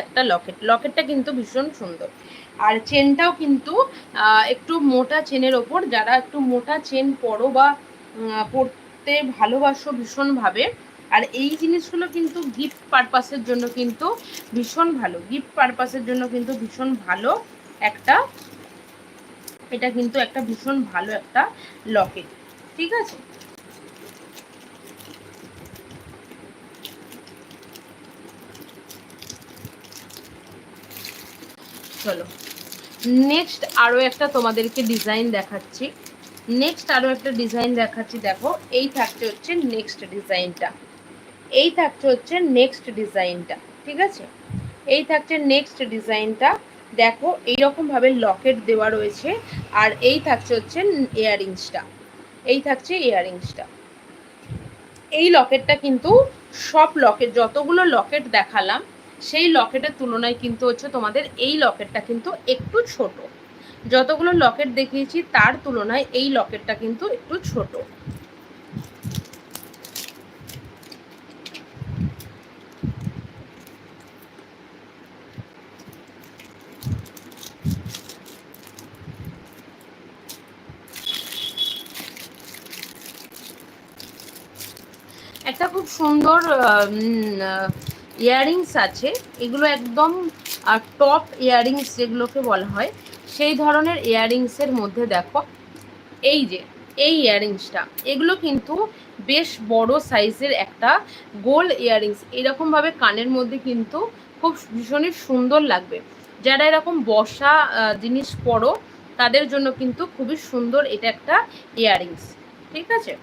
একটা লকেট। লকেটটা কিন্তু ভীষণ সুন্দর, আর চেনটাও কিন্তু একটু মোটা চেনের ওপর, যারা একটু মোটা চেন পরো বা পরতে ভালোবাসো ভীষণভাবে, আর এই জিনিসগুলো কিন্তু গিফট পারপাসের জন্য কিন্তু ভীষণ ভালো, গিফট পারপাসের জন্য কিন্তু ভীষণ ভালো একটা, এটা কিন্তু একটা ভীষণ ভালো একটা লকেট। ঠিক আছে, চলো নেক্সট আরও একটা তোমাদেরকে ডিজাইন দেখাচ্ছি। নেক্সট আরও একটা ডিজাইন দেখাচ্ছি। দেখো এই থাকছে হচ্ছে নেক্সট ডিজাইনটা, এই থাকছে হচ্ছে নেক্সট ডিজাইনটা। ঠিক আছে, এই থাকছে নেক্সট ডিজাইনটা। দেখো এইরকমভাবে লকেট দেওয়া রয়েছে, আর এই থাকছে হচ্ছে ইয়াররিংসটা, এই থাকছে ইয়াররিংসটা। এই লকেটটা কিন্তু সব লকেট, যতগুলো লকেট দেখালাম সেই লকেটের তুলনায় কিন্তু হচ্ছে তোমাদের এই লকেটটা কিন্তু একটু ছোট। যতগুলো লকেট দেখিয়েছি তার তুলনায় এই লকেটটা কিন্তু একটু ছোট। একটা খুব সুন্দর ইয়াররিংস আছে, এগুলো একদম টপ ইয়াররিংস যেগুলোকে বলা হয় সেই ধরনের ইয়াররিংসের মধ্যে দেখো এই যে এই ইয়াররিংসটা, এগুলো কিন্তু বেশ বড় সাইজের একটা গোল ইয়াররিংস। এরকমভাবে কানের মধ্যে কিন্তু খুব ভীষণই সুন্দর লাগবে। যারা এরকম বসা জিনিস পরো তাদের জন্য কিন্তু খুবই সুন্দর এটা একটা ইয়াররিংস। ঠিক আছে,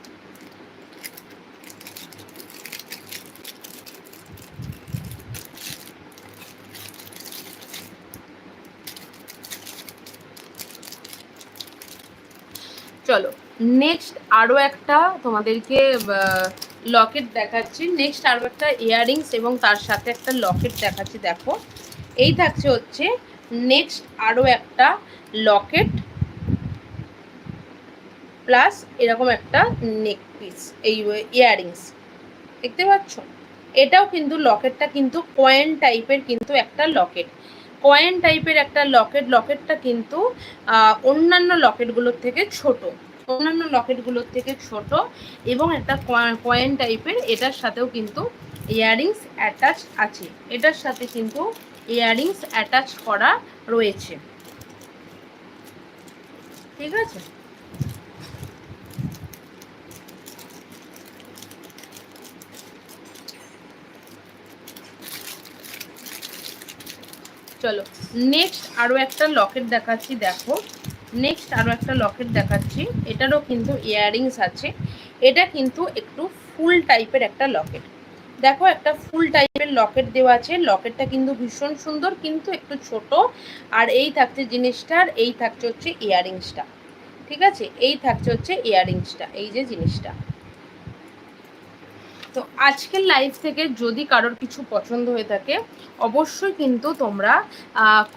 চলো নেক্সট আরও একটা তোমাদেরকে লকেট দেখাচ্ছি। নেক্সট আরও একটা ইয়াররিংস এবং তার সাথে একটা লকেট দেখাচ্ছি। দেখো এই থাকছে হচ্ছে নেক্সট আরও একটা লকেট প্লাস এরকম একটা নেক পিস, এই ইয়াররিংস দেখতে পাচ্ছ। এটাও কিন্তু লকেটটা কিন্তু কয়েন টাইপের কিন্তু একটা লকেট, কয়েন টাইপের একটা লকেট। লকেটটা কিন্তু অন্যান্য লকেটগুলোর থেকে ছোট, অন্যান্য লকেটগুলোর থেকে ছোট এবং একটা কয়েন টাইপের। এটার সাথেও কিন্তু ইয়াররিংস অ্যাটাচ আছে, এটার সাথে কিন্তু ইয়াররিংস অ্যাটাচ করা রয়েছে। ঠিক আছে, চলো নেক্সট আরও একটা লকেট দেখাচ্ছি। দেখো নেক্সট আরও একটা লকেট দেখাচ্ছি, এটারও কিন্তু ইয়াররিংস আছে। এটা কিন্তু একটু ফুল টাইপের একটা লকেট। দেখো একটা ফুল টাইপের লকেট দেওয়া আছে, লকেটটা কিন্তু ভীষণ সুন্দর কিন্তু একটু ছোট। আর এই থাকছে জিনিসটার, এই থাকছে হচ্ছে ইয়াররিংসটা। ঠিক আছে, এই থাকছে হচ্ছে ইয়াররিংসটা, এই যে জিনিসটা। তো আজকের লাইভ থেকে যদি কারোর কিছু পছন্দ হয়ে থাকে অবশ্যই কিন্তু তোমরা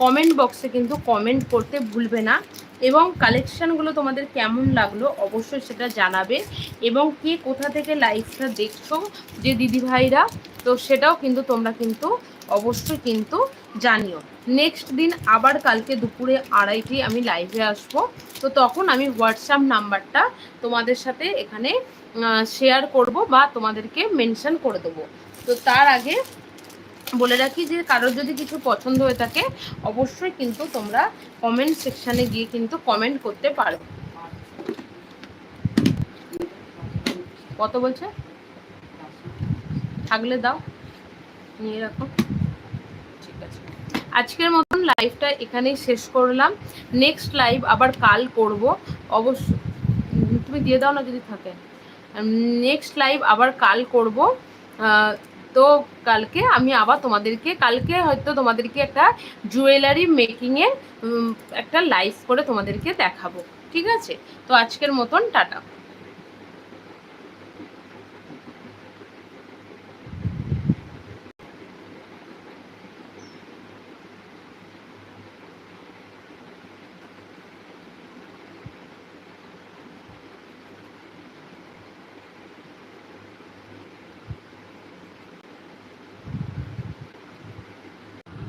কমেন্ট বক্সে কিন্তু কমেন্ট করতে ভুলবে না, এবং কালেকশানগুলো তোমাদের কেমন লাগলো অবশ্যই সেটা জানাবে, এবং কে কোথা থেকে লাইভটা দেখছো যে দিদিভাইরা, তো সেটাও কিন্তু তোমরা কিন্তু অবশ্যই কিন্তু জানিও। নেক্সট দিন আবার কালকে দুপুরে 2:30 আমি লাইভে আসবো, তো তখন আমি হোয়াটসঅ্যাপ নাম্বারটা তোমাদের সাথে এখানে শেয়ার করব বা তোমাদেরকে মেনশন করে দেবো। তো তার আগে বলে রাখি যে কারোর যদি কিছু পছন্দ হয়ে থাকে অবশ্যই কিন্তু তোমরা কমেন্ট সেকশানে গিয়ে কিন্তু কমেন্ট করতে পারো। কত বলছে? থাকলে দাও, নিয়ে রাখো। ঠিক আছে, আজকের মতন লাইভটা এখানেই শেষ করলাম। নেক্সট লাইভ আবার কাল করব অবশ্যই, তুমি দিয়ে দাও না যদি থাকে। নেক্সট লাইভ আবার কাল করব। তো কালকে আমি আবার তোমাদেরকে, কালকে হয়তো তোমাদেরকে একটা জুয়েলারি মেকিংয়ের একটা লাইভ করে তোমাদেরকে দেখাবো। ঠিক আছে, তো আজকের মতন টাটা।